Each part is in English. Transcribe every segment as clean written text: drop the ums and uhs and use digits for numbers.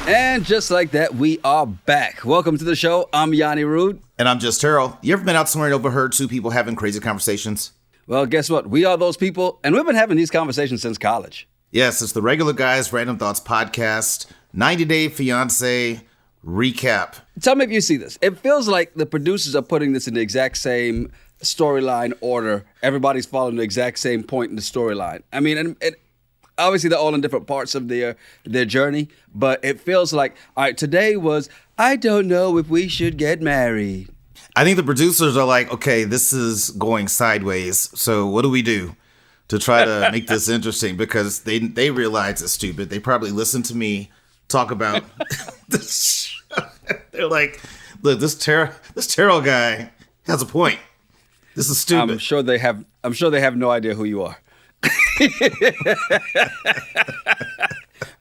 And just like that, we are back. Welcome to the show. I'm Yonni Rude. And I'm just Terryl. You ever been out somewhere and overheard two people having crazy conversations? Well, guess what? We are those people, and we've been having these conversations since college. Yes, it's the Regular Guys Random Thoughts podcast, 90-Day Fiance recap. Tell me if you see this. It feels like the producers are putting this in the exact same storyline order. Everybody's following the exact same point in the storyline. I mean, and obviously they're all in different parts of their journey, but it feels like, all right, today was, I don't know if we should get married. I think the producers are like, okay, this is going sideways, so what do we do to try to make this interesting? Because they realize it's stupid. They probably listen to me talk about this show. They're like, look, this Terryl guy has a point. This is stupid. I'm sure they have no idea who you are.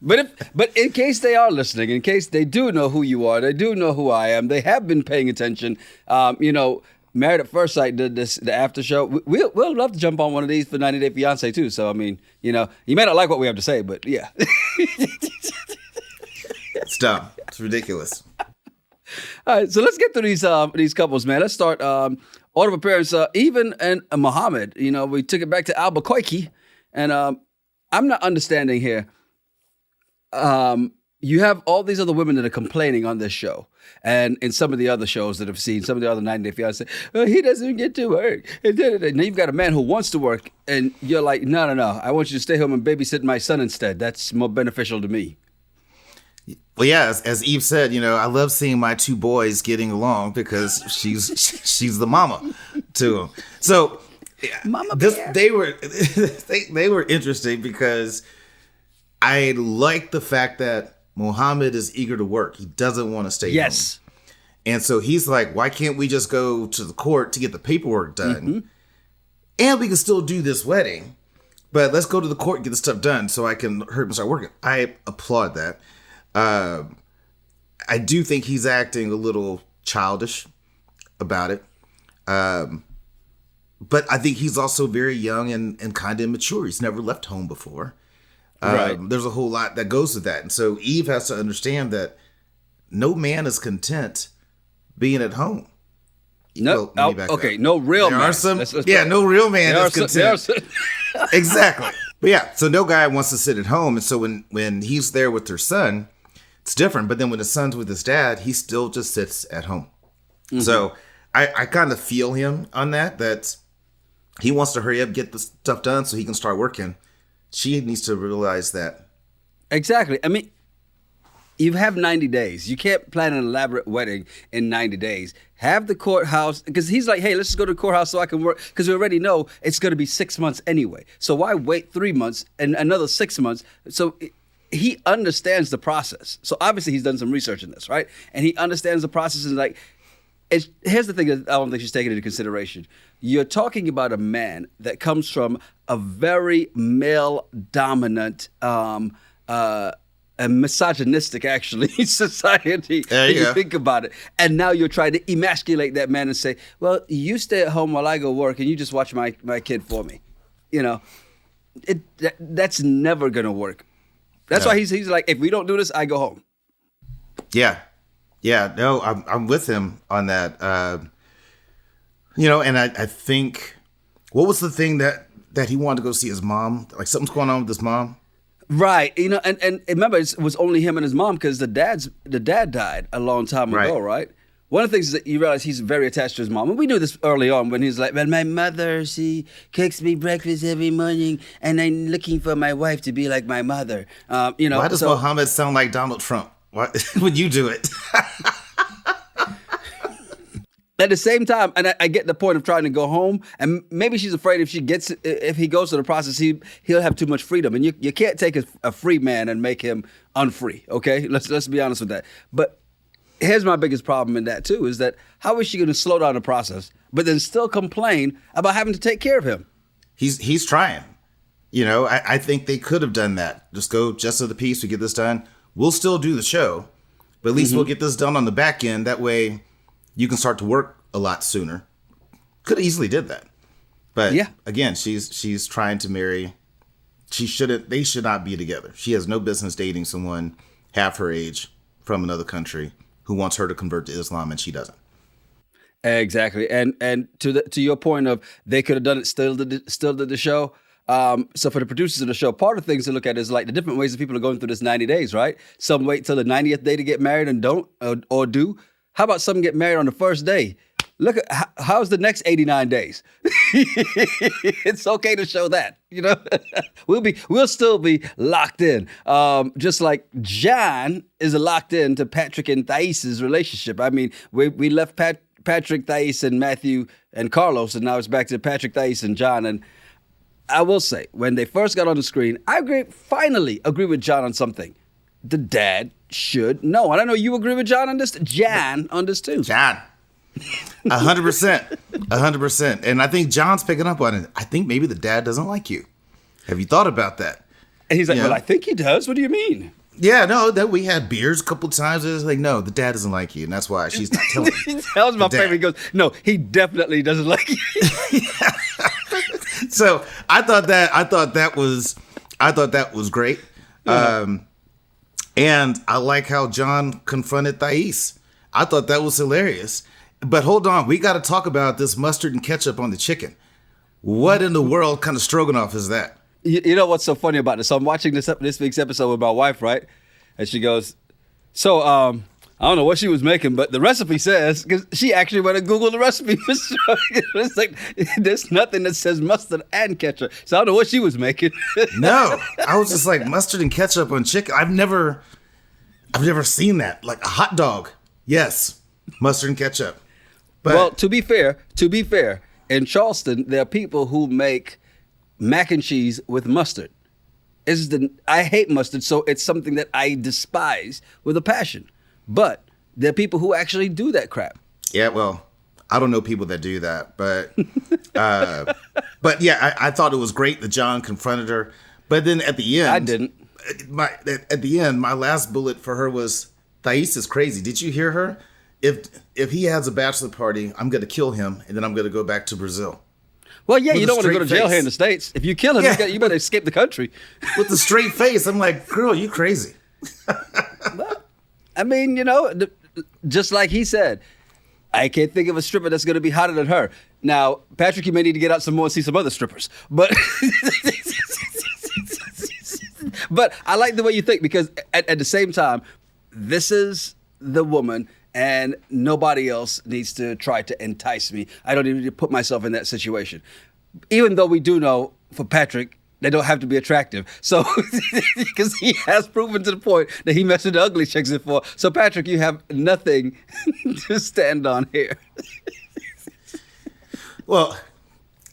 But in case they are listening, in case they do know who you are, they do know who I am, they have been paying attention. Married at First Sight did the after show. We'll love to jump on one of these for 90 Day Fiance too. So I mean, you may not like what we have to say, but yeah. It's dumb. It's ridiculous. All right, so let's get through these couples, man. Let's start order of appearance. Yve and Mohamed. We took it back to Albuquerque, and I'm not understanding here. You have all these other women that are complaining on this show, and in some of the other shows that I've seen, some of the other 90 Day Fiance, he doesn't get to work. And now you've got a man who wants to work, and you're like, no, I want you to stay home and babysit my son instead. That's more beneficial to me. Well, yeah, as Yve said, I love seeing my two boys getting along because she's the mama to them. So, they were interesting because I like the fact that Mohamed is eager to work. He doesn't want to stay home. And so he's like, why can't we just go to the court to get the paperwork done? Mm-hmm. And we can still do this wedding, but let's go to the court and get the stuff done so I can hurry and start working. I applaud that. I do think he's acting a little childish about it. But I think he's also very young and kind of immature. He's never left home before. Right. There's a whole lot that goes with that. And so Yve has to understand that no man is content being at home. No, no real man. No real man is content. Exactly. But yeah, so no guy wants to sit at home. And so when he's there with their son, it's different. But then when the son's with his dad, he still just sits at home. Mm-hmm. So I kind of feel him on that he wants to hurry up, get the stuff done so he can start working. She needs to realize that. Exactly. I mean, you have 90 days. You can't plan an elaborate wedding in 90 days. Have the courthouse, because he's like, hey, let's just go to the courthouse so I can work, because we already know it's going to be 6 months anyway. So why wait 3 months and another 6 months? So he understands the process. So obviously he's done some research in this, right? And he understands the process and like, here's the thing that I don't think she's taking into consideration. You're talking about a man that comes from a very male-dominant and misogynistic, actually, society, if you think about it. And now you're trying to emasculate that man and say, well, you stay at home while I go work and you just watch my kid for me. That's never going to work. That's why he's like, if we don't do this, I go home. Yeah. Yeah, no, I'm with him on that. And I think, what was the thing that he wanted to go see his mom? Like something's going on with his mom? Right. And remember, it was only him and his mom because the dad died a long time ago, right? One of the things is that you realize he's very attached to his mom. And we knew this early on when he's like, well, my mother, she cooks me breakfast every morning and I'm looking for my wife to be like my mother. Why does Mohamed sound like Donald Trump? Why would you do it? At the same time, and I get the point of trying to go home, and maybe she's afraid if he goes through the process, he'll have too much freedom, and you can't take a free man and make him unfree. Okay, let's be honest with that. But here's my biggest problem in that too: is that how is she going to slow down the process, but then still complain about having to take care of him? He's trying. I think they could have done that. Just go just of the piece. We get this done. We'll still do the show, but at least we'll get this done on the back end. That way you can start to work a lot sooner. Could have easily did that. But again, she's trying to marry. They should not be together. She has no business dating someone half her age from another country who wants her to convert to Islam and she doesn't. Exactly, and to your point of they could have done it, still did the show. So for the producers of the show, part of the things to look at is like the different ways that people are going through this 90 days, right? Some wait till the 90th day to get married and don't or do. How about some get married on the first day? Look at how's the next 89 days. It's okay to show that, we'll still be locked in. Just like John is locked in to Patrick and Thaís' relationship. I mean, we left Patrick, Thaís, and Matthew and Carlos, and now it's back to Patrick, Thaís, and John. And I will say, when they first got on the screen, finally agree with John on something. The dad should know. And I know you agree with John on this. John on this too. John. 100%. 100%. And I think John's picking up on it. I think maybe the dad doesn't like you. Have you thought about that? And he's like, well, I think he does. What do you mean? Yeah, no, that we had beers a couple times. It's like, no, the dad doesn't like you. And that's why she's not telling you. That was my favorite. He goes, no, he definitely doesn't like you. So I thought that was great. And I like how John confronted Thaís. I thought that was hilarious. But hold on, we got to talk about this mustard and ketchup on the chicken. What in the world kind of stroganoff is that? You know what's so funny about this? So I'm watching this week's episode with my wife, right? And she goes, so I don't know what she was making, but the recipe says, because she actually went and Googled the recipe. It's like, there's nothing that says mustard and ketchup. So I don't know what she was making. No, I was just like, mustard and ketchup on chicken. I've never seen that. Like a hot dog. Yes, mustard and ketchup. But, well, to be fair, in Charleston, there are people who make mac and cheese with mustard. I hate mustard, so it's something that I despise with a passion. But there are people who actually do that crap. Yeah, well, I don't know people that do that, but yeah, I thought it was great that John confronted her. But then at the end, I didn't. At the end, my last bullet for her was, Thaís is crazy. Did you hear her? If he has a bachelor party, I'm going to kill him, and then I'm going to go back to Brazil. Well, yeah, you don't want to go to jail here in the States. If you kill him, you better escape the country. With a straight face, I'm like, girl, you crazy. Well, I mean, just like he said, I can't think of a stripper that's going to be hotter than her. Now, Patrick, you may need to get out some more and see some other strippers. But but I like the way you think, because at the same time, this is the woman, and nobody else needs to try to entice me. I don't need to put myself in that situation. Even though we do know, for Patrick, they don't have to be attractive. So, because he has proven to the point that he messed with the ugly chicks before. So, Patrick, you have nothing to stand on here. Well,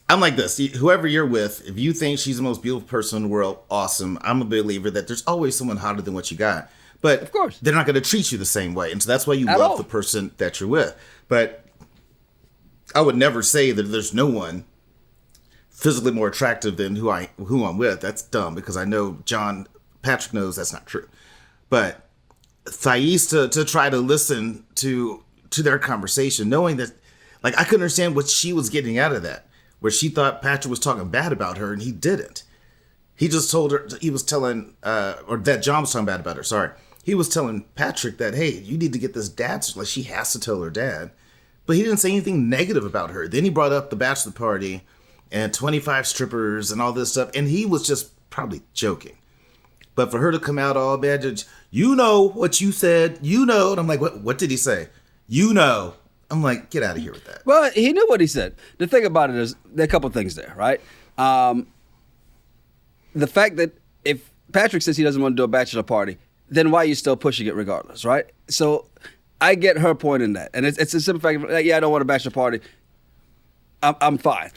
I'm like this. Whoever you're with, if you think she's the most beautiful person in the world, awesome. I'm a believer that there's always someone hotter than what you got. But of course, they're not going to treat you the same way. And so that's why you love the person that you're with. But I would never say that there's no one physically more attractive than who I'm with. That's dumb, because I know Patrick knows that's not true. But Thaís to try to listen to their conversation, knowing that, like, I couldn't understand what she was getting out of that, where she thought Patrick was talking bad about her and he didn't. He just told her, he was telling, or that John was talking bad about her, sorry. He was telling Patrick that, hey, you need to get this dad, like she has to tell her dad. But he didn't say anything negative about her. Then he brought up the bachelor party and 25 strippers and all this stuff. And he was just probably joking. But for her to come out all bad, you know what you said, and I'm like, what did he say? I'm like, get out of here with that. Well, he knew what he said. The thing about it is, there are a couple of things there, right? The fact that if Patrick says he doesn't want to do a bachelor party, then why are you still pushing it regardless, right? So I get her point in that. And it's a simple fact of, like, yeah, I don't want a bachelor party. I'm fine.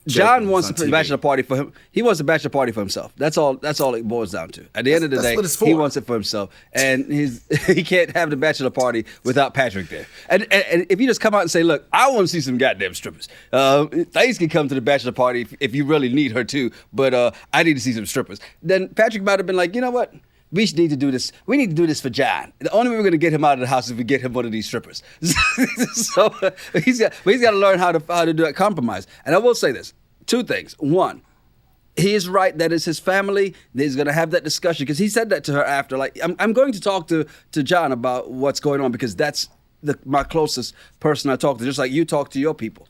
John wants a bachelor party for him. He wants a bachelor party for himself. That's all it boils down to. At the end of the day, he wants it for himself. And he can't have the bachelor party without Patrick there. And if you just come out and say, look, I want to see some goddamn strippers. Thaís can come to the bachelor party if you really need her to, but I need to see some strippers. Then Patrick might have been like, you know what? We need to do this. We need to do this for John. The only way we're going to get him out of the house is if we get him one of these strippers. So he's got to learn how to do that compromise. And I will say this: two things. One, he is right that it's his family. He's going to have that discussion because he said that to her after. Like, I'm going to talk to John about what's going on because that's my closest person I talk to, just like you talk to your people.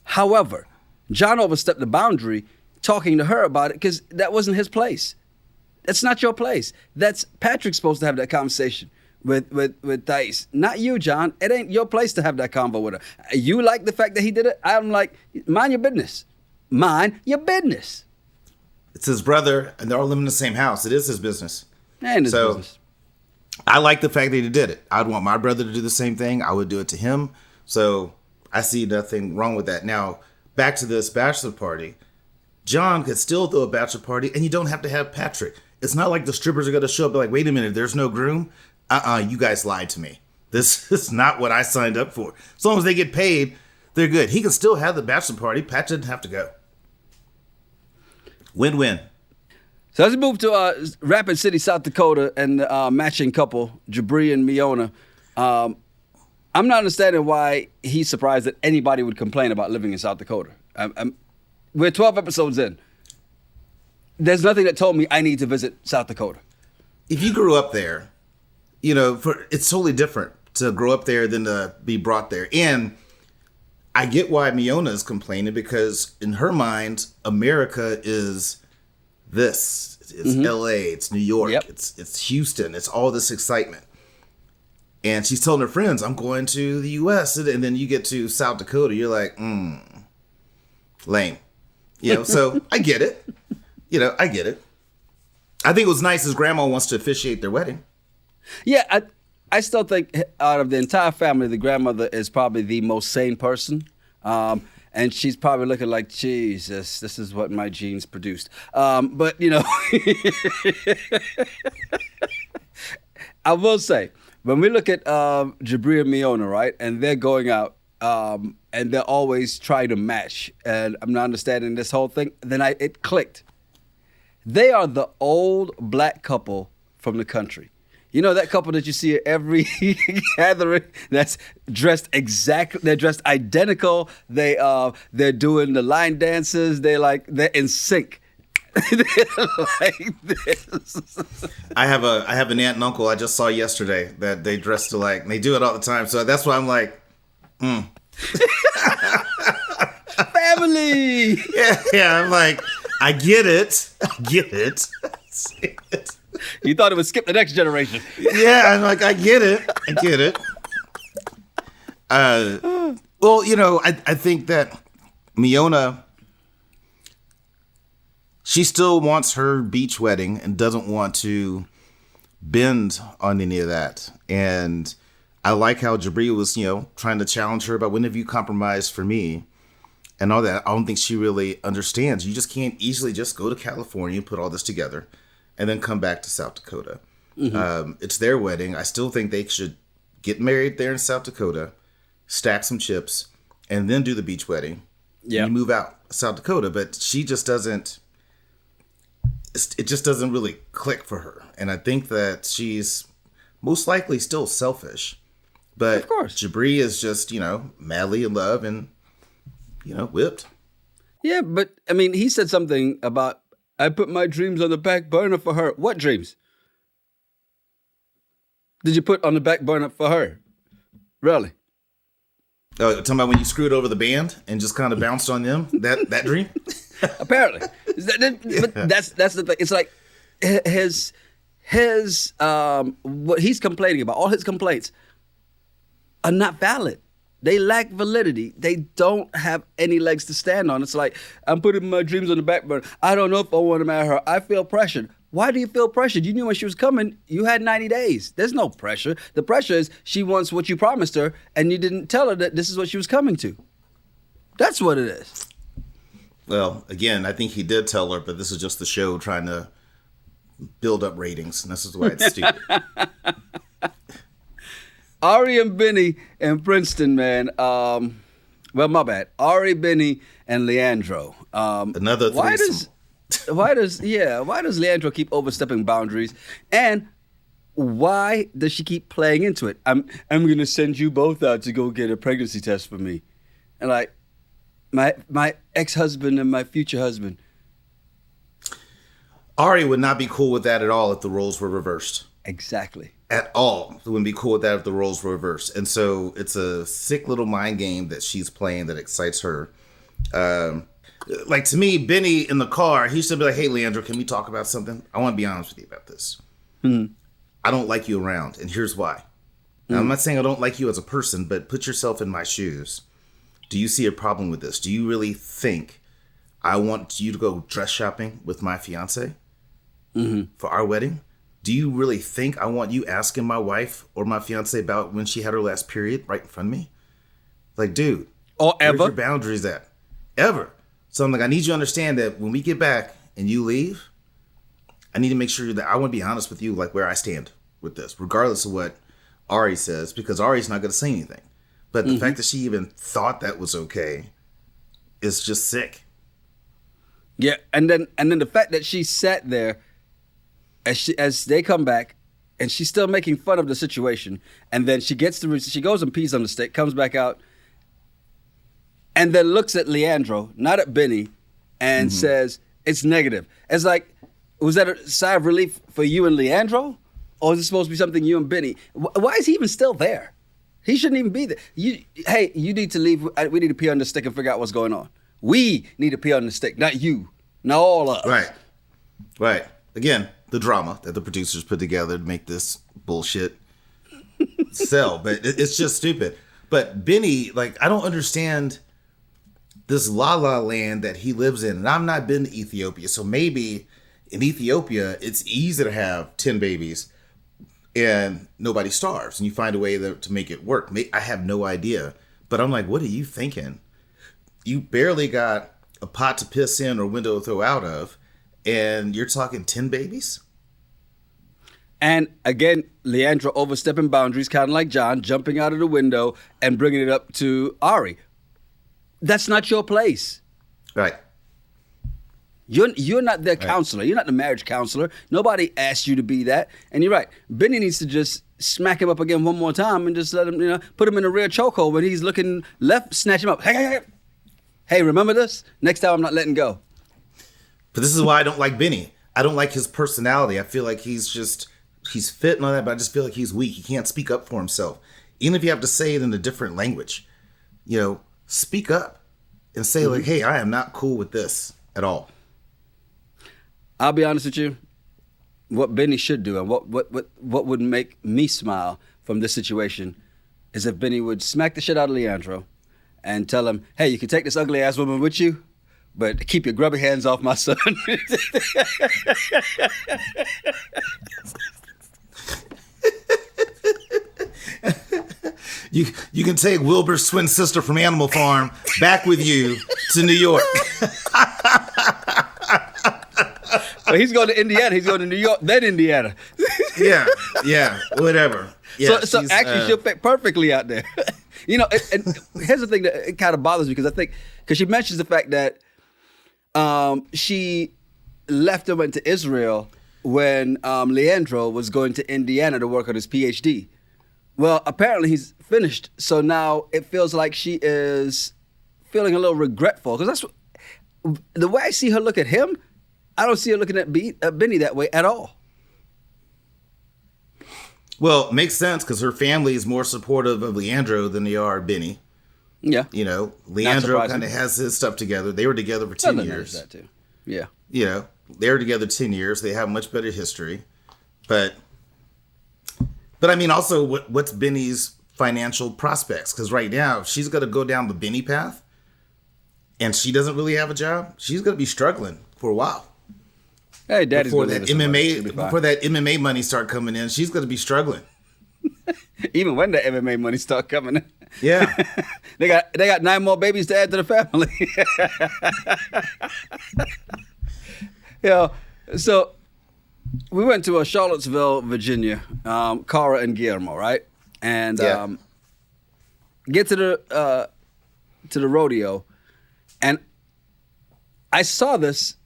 However, John overstepped the boundary talking to her about it because that wasn't his place. That's not your place. That's Patrick's supposed to have that conversation with Thaís. Not you, John. It ain't your place to have that convo with her. You like the fact that he did it? I'm like, mind your business. Mind your business. It's his brother, and they're all living in the same house. It is his business. And his business. I like the fact that he did it. I'd want my brother to do the same thing. I would do it to him. So I see nothing wrong with that. Now, back to this bachelor party. John could still throw a bachelor party, and you don't have to have Patrick. It's not like the strippers are going to show up and be like, wait a minute, there's no groom? You guys lied to me. This is not what I signed up for. As long as they get paid, they're good. He can still have the bachelor party. Pat didn't have to go. Win-win. So let's move to Rapid City, South Dakota, and the matching couple, Jibri and Miona. I'm not understanding why he's surprised that anybody would complain about living in South Dakota. We're 12 episodes in. There's nothing that told me I need to visit South Dakota. If you grew up there, it's totally different to grow up there than to be brought there. And I get why Miona is complaining because in her mind, America is this. It's LA, it's New York, it's Houston, it's all this excitement. And she's telling her friends, I'm going to the US. And then you get to South Dakota, you're like, lame. So I get it. I get it. I think it was nice his grandma wants to officiate their wedding. Yeah, I still think out of the entire family, the grandmother is probably the most sane person. And she's probably looking like, Jesus, this is what my genes produced. But, I will say, when we look at Jibri and Miona, right, and they're going out, and they're always trying to match, and I'm not understanding this whole thing, then it clicked. They are the old black couple from the country. You know that couple that you see at every gathering that's dressed exactly, they're dressed identical. They're doing the line dances. They're in sync. They're like this. I have an aunt and uncle I just saw yesterday that they dressed alike. And they do it all the time. So that's why I'm like, Family. Yeah, I'm like, I get it. You thought it would skip the next generation. Yeah, I'm like, I get it. Well, I think that Miona, she still wants her beach wedding and doesn't want to bend on any of that. And I like how Jibri was, trying to challenge her about when have you compromised for me and all that. I don't think she really understands. You just can't easily just go to California and put all this together and then come back to South Dakota. It's their wedding. I still think they should get married there in South Dakota, stack some chips, and then do the beach wedding. Yeah, and you move out South Dakota. But she just doesn't. It just doesn't really click for her, and I think that she's most likely still selfish. But of course, Jibri is just madly in love and whipped. Yeah, but I mean, he said something about, I put my dreams on the back burner for her. What dreams did you put on the back burner for her? Really? Oh, talking about when you screwed over the band and just kind of bounced on them? That dream? Apparently. But that's the thing. It's like his what he's complaining about, all his complaints are not valid. They lack validity. They don't have any legs to stand on. It's like, I'm putting my dreams on the back burner. I don't know if I want to marry her. I feel pressured. Why do you feel pressured? You knew when she was coming, you had 90 days. There's no pressure. The pressure is she wants what you promised her, and you didn't tell her that this is what she was coming to. That's what it is. Well, again, I think he did tell her, but this is just the show trying to build up ratings, and this is why it's stupid. Ari and Bini in Princeton, man. Well, my bad. Ari, Bini, and Leandro. Another threesome. Why does Leandro keep overstepping boundaries? And why does she keep playing into it? I'm gonna send you both out to go get a pregnancy test for me. And like my ex-husband and my future husband. Ari would not be cool with that at all if the roles were reversed. Exactly. At all. Wouldn't be cool with that if the roles were reversed. And so it's a sick little mind game that she's playing that excites her. Like, to me, Benny in the car, he should be like, hey, Leandro, can we talk about something? I want to be honest with you about this. I don't like you around, and here's why. Now, I'm not saying I don't like you as a person, but put yourself in my shoes. Do you see a problem with this? Do you really think I want you to go dress shopping with my fiance for our wedding? Do you really think I want you asking my wife or my fiance about when she had her last period right in front of me? Like, dude, or ever. Where's your boundaries at? Ever. So I'm like, I need you to understand that when we get back and you leave, I need to make sure that I want to be honest with you, like where I stand with this, regardless of what Ari says, because Ari's not going to say anything. But the fact that she even thought that was okay is just sick. Yeah, and then the fact that she sat there as they come back, and she's still making fun of the situation, and then she goes and pees on the stick, comes back out, and then looks at Leandro, not at Benny, and says it's negative. It's like, was that a sigh of relief for you and Leandro, or is it supposed to be something you and Benny? Why is he even still there? He shouldn't even be there. You need to leave. We need to pee on the stick and figure out what's going on. We need to pee on the stick, not you, not all of us. Right. Again, the drama that the producers put together to make this bullshit sell, but it's just stupid. But Benny, like, I don't understand this la la land that he lives in, and I've not been to Ethiopia, so maybe in Ethiopia it's easy to have 10 babies and nobody starves, and you find a way to make it work. I have no idea, but I'm like, what are you thinking? You barely got a pot to piss in or window to throw out of, and you're talking 10 babies? And again, Leandro overstepping boundaries, kind of like John, jumping out of the window and bringing it up to Ari. That's not your place. Right. You're not their counselor. You're not the marriage counselor. Nobody asked you to be that. And you're right. Benny needs to just smack him up again one more time and just let him, put him in a rear chokehold when he's looking left, snatch him up. Hey, remember this? Next time I'm not letting go. But this is why I don't like Benny. I don't like his personality. I feel like he's fit and all that, but I just feel like he's weak. He can't speak up for himself. Even if you have to say it in a different language, speak up and say like, hey, I am not cool with this at all. I'll be honest with you. What Benny should do and what would make me smile from this situation is if Benny would smack the shit out of Leandro and tell him, hey, you can take this ugly ass woman with you, but keep your grubby hands off my son. You can take Wilbur's twin sister from Animal Farm back with you to New York. Well, he's going to Indiana. He's going to New York, then Indiana. Yeah, whatever. Yeah, so actually, she'll fit perfectly out there. And here's the thing that it kind of bothers me because she mentions the fact that she left and went to Israel when Leandro was going to Indiana to work on his PhD. Well, apparently he's finished, so now it feels like she is feeling a little regretful because the way I see her look at him. I don't see her looking at Benny that way at all. Well, it makes sense because her family is more supportive of Leandro than they are Benny. Yeah. Leandro kind of has his stuff together. They were together for 10 years. That too. Yeah. They were together 10 years. They have much better history. But I mean, also, what's Benny's financial prospects? Because right now, if she's going to go down the Benny path and she doesn't really have a job, she's going to be struggling for a while. Hey, Daddy's before that MMA money start coming in, she's going to be struggling. Even when the MMA money start coming in. Yeah. they got 9 more babies to add to the family. So we went to Charlottesville, Virginia, Cara and Guillermo, right? And get to the rodeo, and I saw this.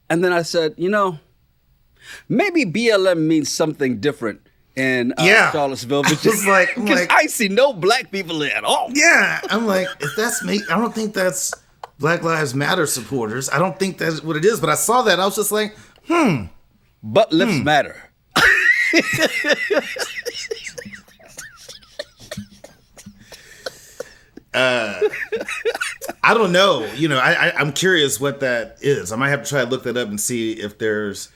And then I said, maybe BLM means something different in Charlottesville, Virginia. Because I see no black people there at all. Yeah, I'm like, if that's me, I don't think that's Black Lives Matter supporters. I don't think that's what it is. But I saw that, I was just like, But lips matter. I don't know. I'm curious what that is. I might have to try to look that up and see if there's,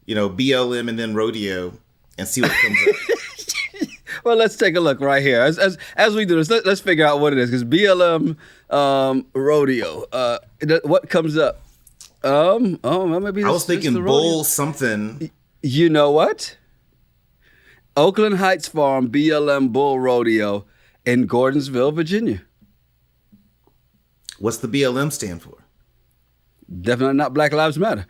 BLM and then rodeo and see what comes up. Well, let's take a look right here. As we do this, let's figure out what it is. Because BLM rodeo, what comes up? Maybe I was thinking bull something. You know what? Oakland Heights Farm BLM Bull Rodeo in Gordonsville, Virginia. What's the BLM stand for? Definitely not Black Lives Matter.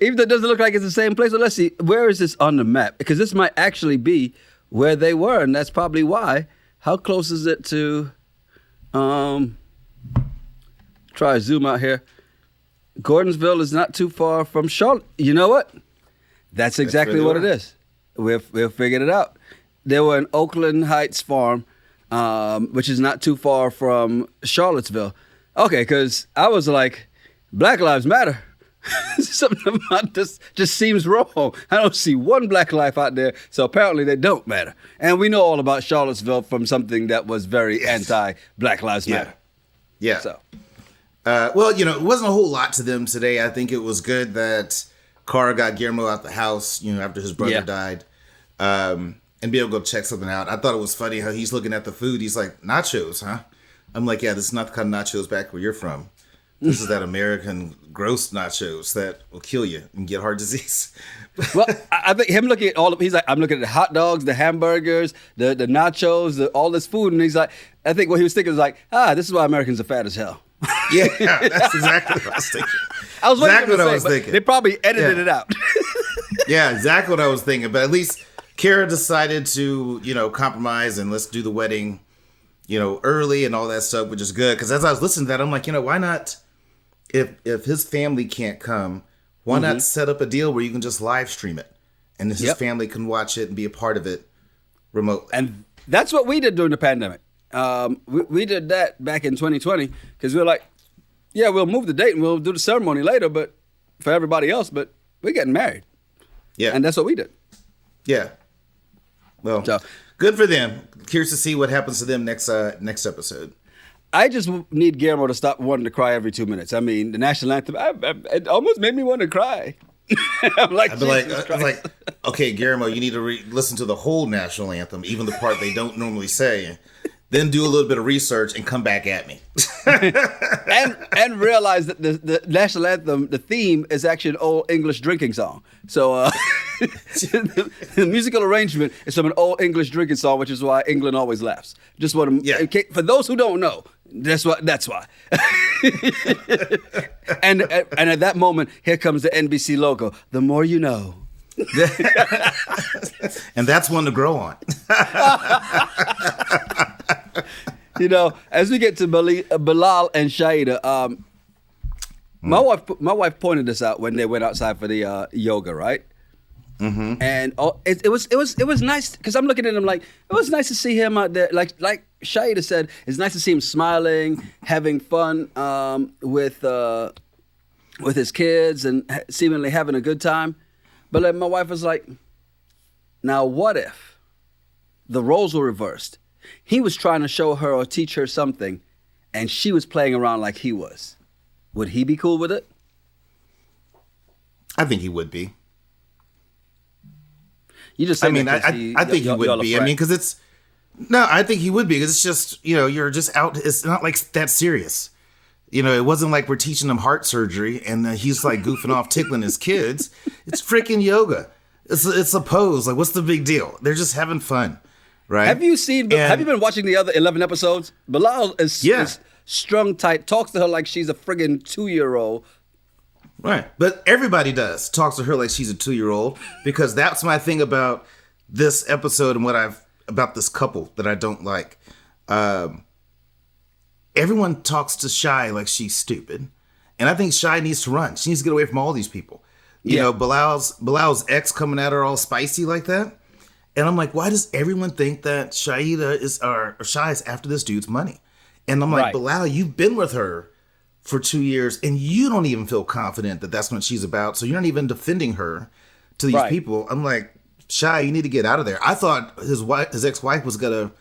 Even though it doesn't look like it's the same place. So let's see, where is this on the map? Because this might actually be where they were, and that's probably why. How close is it to, try to zoom out here. Gordonsville is not too far from Charlotte. You know what? That's exactly what it is. We'll figure it out. They were in Oakland Heights Farm, which is not too far from Charlottesville. Okay, because I was like, Black Lives Matter. Something about this just seems wrong. I don't see one black life out there, so apparently they don't matter. And we know all about Charlottesville from something that was very anti-Black Lives Matter. Yeah. So, well, it wasn't a whole lot to them today. I think it was good that Cara got Guillermo out the house, after his brother died, and be able to go check something out. I thought it was funny how he's looking at the food. He's like, nachos, huh? I'm like, yeah, this is not the kind of nachos back where you're from. This is that American gross nachos that will kill you and get heart disease. Well, I think him looking at he's like, I'm looking at the hot dogs, the hamburgers, the nachos, all this food. And he's like, I think what he was thinking was like, this is why Americans are fat as hell. Yeah, that's exactly what I was thinking. I was exactly what I was thinking. They probably edited it out. Yeah, exactly what I was thinking. But at least Cara decided to, compromise and let's do the wedding, early and all that stuff, which is good. Because as I was listening to that, I'm like, why not? If his family can't come, why not set up a deal where you can just live stream it, and his family can watch it and be a part of it remotely? And that's what we did during the pandemic. We did that back in 2020 because we were like, yeah, we'll move the date and we'll do the ceremony later, but for everybody else, but we're getting married. Yeah, and that's what we did. Yeah. Well, good for them. Curious to see what happens to them next episode. I just need Guillermo to stop wanting to cry every 2 minutes. I mean, the national anthem, it almost made me want to cry. I'm like, okay, Guillermo, you need to listen to the whole national anthem, even the part they don't normally say, then do a little bit of research and come back at me. and realize that the national anthem, the theme is actually an old English drinking song. So the musical arrangement is from an old English drinking song, which is why England always laughs. Just want to, for those who don't know, that's why. and at that moment, here comes the NBC logo. The more you know. And that's one to grow on. As we get to Bilal and Shaeeda, my wife pointed this out when they went outside for the yoga, right? Mm-hmm. And it was nice because I'm looking at him like it was nice to see him out there. Like Shaeeda said, it's nice to see him smiling, having fun with his kids, and seemingly having a good time. But my wife was like, now what if the roles were reversed? He was trying to show her or teach her something, and she was playing around like he was. Would he be cool with it? I think he would be. You just. I think he would be. I mean, because it's. No, I think he would be because it's just you're just out. It's not like that serious. It wasn't like we're teaching him heart surgery and he's like goofing off, tickling his kids. It's freaking yoga. It's a pose. Like, what's the big deal? They're just having fun, right? Have you been watching the other 11 episodes? Bilal is strung tight, talks to her like she's a friggin' 2-year-old. Right. But everybody talks to her like she's a 2-year-old because that's my thing about this episode and about this couple that I don't like. Everyone talks to Shaaed like she's stupid. And I think Shaaed needs to run. She needs to get away from all these people. Bilal's ex coming at her all spicy like that. And I'm like, why does everyone think that Shaeeda Shaaed's after this dude's money? And I'm like, Bilal, you've been with her for 2 years, and you don't even feel confident that that's what she's about. So you're not even defending her to these people. I'm like, Shaaed, you need to get out of there. I thought his ex-wife was gonna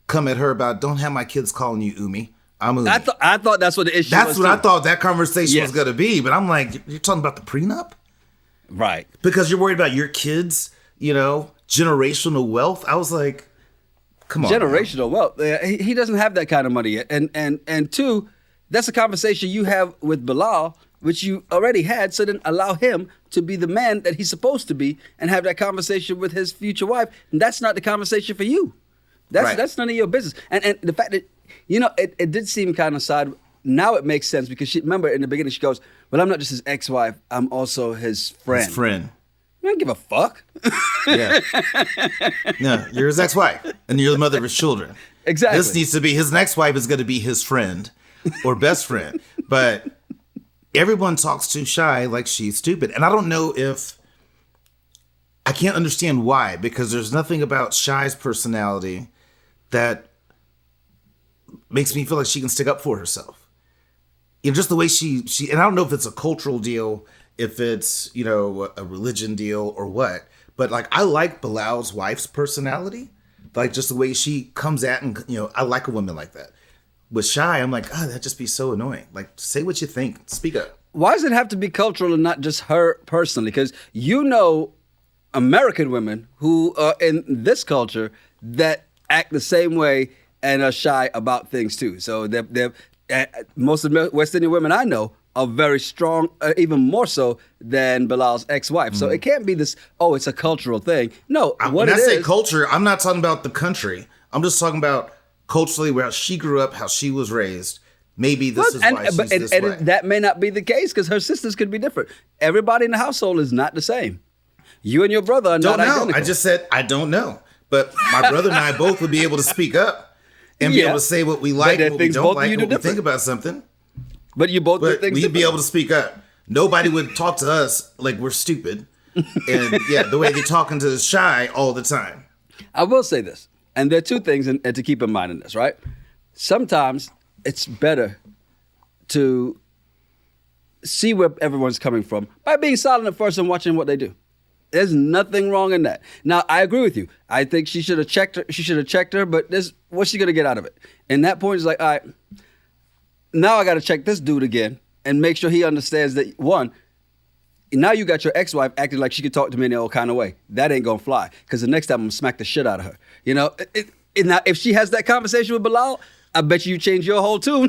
come at her about, don't have my kids calling you Umi. I'm Umi. I thought that's what the issue was. That's what I thought that conversation was gonna be. But I'm like, you're talking about the prenup? Right. Because you're worried about your kids, generational wealth. I was like, come on. Generational wealth. He doesn't have that kind of money yet. And two, that's a conversation you have with Bilal, which you already had. So then allow him to be the man that he's supposed to be and have that conversation with his future wife. And that's not the conversation for you. That's none of your business. And the fact that, it did seem kind of sad. Now it makes sense because remember in the beginning she goes, well, I'm not just his ex-wife, I'm also his friend. His friend. I don't give a fuck. Yeah. No, you're his ex-wife and you're the mother of his children. Exactly. This needs to be, his next wife is going to be his friend or best friend. But everyone talks to Shaaed like she's stupid. And I don't know I can't understand why, because there's nothing about Shaaed's personality that makes me feel like she can stick up for herself. Just the way she, and I don't know if it's a cultural deal, if it's, a religion deal or what, but like, I like Bilal's wife's personality, like just the way she comes at and, I like a woman like that. With Shaaed, I'm like, that'd just be so annoying. Like, say what you think, speak up. Why does it have to be cultural and not just her personally? Because American women who are in this culture that act the same way and are shy about things too. So most of the West Indian women I know are very strong, even more so than Bilal's ex-wife. Mm-hmm. So it can't be this, it's a cultural thing. No, when I say culture, I'm not talking about the country. I'm just talking about culturally where she grew up, how she was raised. Maybe this is why she's this way. That may not be the case because her sisters could be different. Everybody in the household is not the same. You and your brother are not identical. I just said I don't know. But my brother and I both would be able to speak up and be able to say what we like and what we don't like and what we think about something. But you both do things we'd be able to speak up. Nobody would talk to us like we're stupid. And the way they're talking to Shaaed all the time. I will say this, and there are two things to keep in mind in this, right? Sometimes it's better to see where everyone's coming from by being silent at first and watching what they do. There's nothing wrong in that. Now, I agree with you. I think she should have checked her. But what's she gonna get out of it? And that point is like, all right, now I gotta check this dude again and make sure he understands that, one, now you got your ex-wife acting like she could talk to me in all kind of way. That ain't gonna fly. Because the next time I'm gonna smack the shit out of her. Now, if she has that conversation with Bilal, I bet you change your whole tune.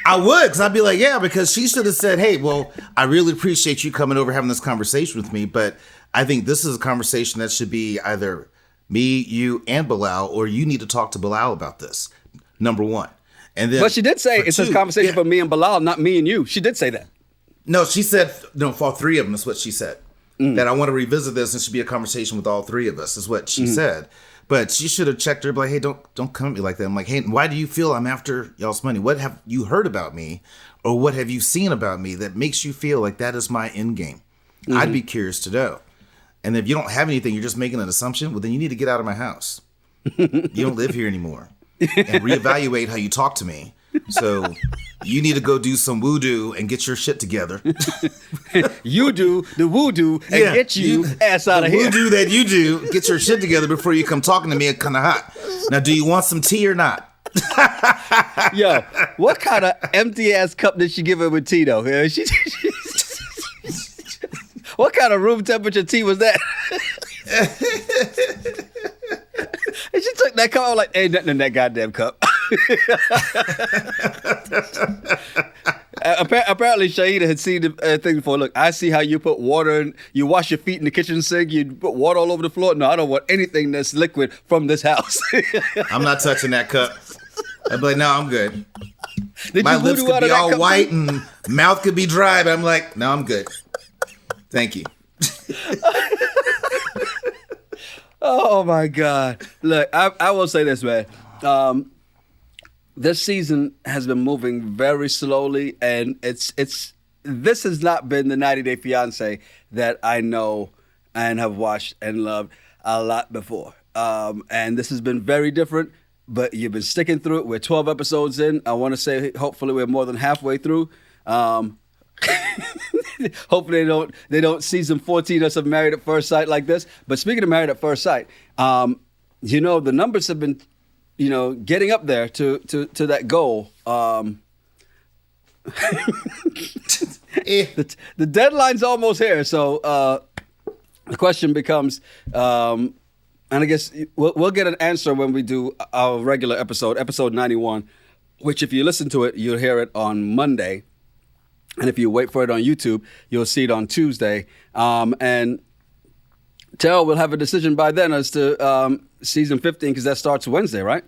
I would, because I'd be like, because she should have said, hey, well, I really appreciate you coming over having this conversation with me, but I think this is a conversation that should be either me, you, and Bilal, or you need to talk to Bilal about this, number one. And then, but she did say it's a conversation for me and Bilal, not me and you. She did say that. No, she said, for all three of them is what she said. That I want to revisit this and it should be a conversation with all three of us is what she said. But she should have checked her, like, hey, don't come at me like that. I'm like, hey, why do you feel I'm after y'all's money? What have you heard about me? Or what have you seen about me that makes you feel like that is my end game? Mm-hmm. I'd be curious to know. And if you don't have anything, you're just making an assumption, well, then you need to get out of my house. You don't live here anymore. And reevaluate how you talk to me. So you need to go do some voodoo and get your shit together. You do the voodoo and get you ass out of here. Voodoo that you do, get your shit together before you come talking to me kind of hot. Now, do you want some tea or not? Yo, what kind of empty ass cup did she give him with tea though? What kind of room temperature tea was that? And she took that cup. I was like, ain't nothing in that goddamn cup. Apparently, Shaeeda had seen the thing before. Look, I see how you put water in, you wash your feet in the kitchen sink, you put water all over the floor. No, I don't want anything that's liquid from this house. I'm not touching that cup. I'd be like, no, I'm good. Did My you lips voodoo could out be of that all cup white too? and mouth could be dry, but I'm like, no, I'm good. Thank you. Oh my God! Look, I will say this, man. This season has been moving very slowly, and this has not been the 90 Day Fiance that I know and have watched and loved a lot before. And this has been very different. but you've been sticking through it. We're 12 episodes in. I want to say hopefully we're more than halfway through. Hopefully they don't season 14 us of Married at First Sight like this. But speaking of Married at First Sight, the numbers have been, getting up there to that goal. The deadline's almost here, so the question becomes, and I guess we'll get an answer when we do our regular episode 91, which if you listen to it, you'll hear it on Monday. And if you wait for it on YouTube, you'll see it on Tuesday. And Terryl will have a decision by then as to season 15, because that starts Wednesday, right?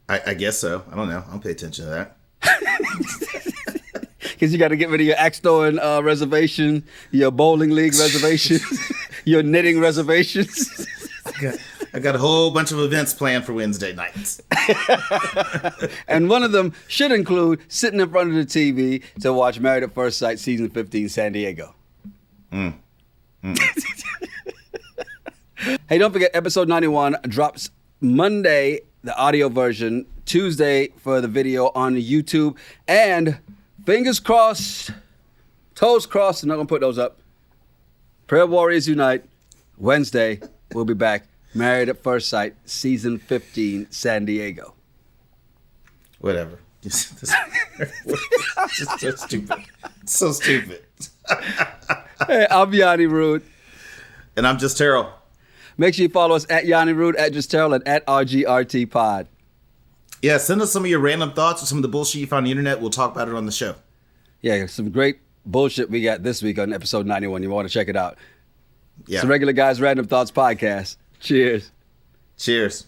I guess so. I don't know. I'll pay attention to that. Because you got to get rid of your axe throwing reservation, your bowling league reservation, your knitting reservations. I got a whole bunch of events planned for Wednesday nights. And one of them should include sitting in front of the TV to watch Married at First Sight season 15 San Diego. Hey, don't forget, episode 91 drops Monday, the audio version, Tuesday for the video on YouTube, and fingers crossed, toes crossed, I'm not going to put those up. Prayer Warriors Unite, Wednesday, we'll be back. Married at First Sight, season 15, San Diego. Whatever. Just so stupid. So stupid. Hey, I'm Yonni Rude. And I'm just Terryl. Make sure you follow us at Yonni Rude, at Just Terryl, and at RGRT Pod. Yeah, send us some of your random thoughts or some of the bullshit you found on the internet. We'll talk about it on the show. Yeah, some great bullshit we got this week on episode 91. You want to check it out. Yeah. It's the Regular Guys Random Thoughts Podcast. Cheers. Cheers.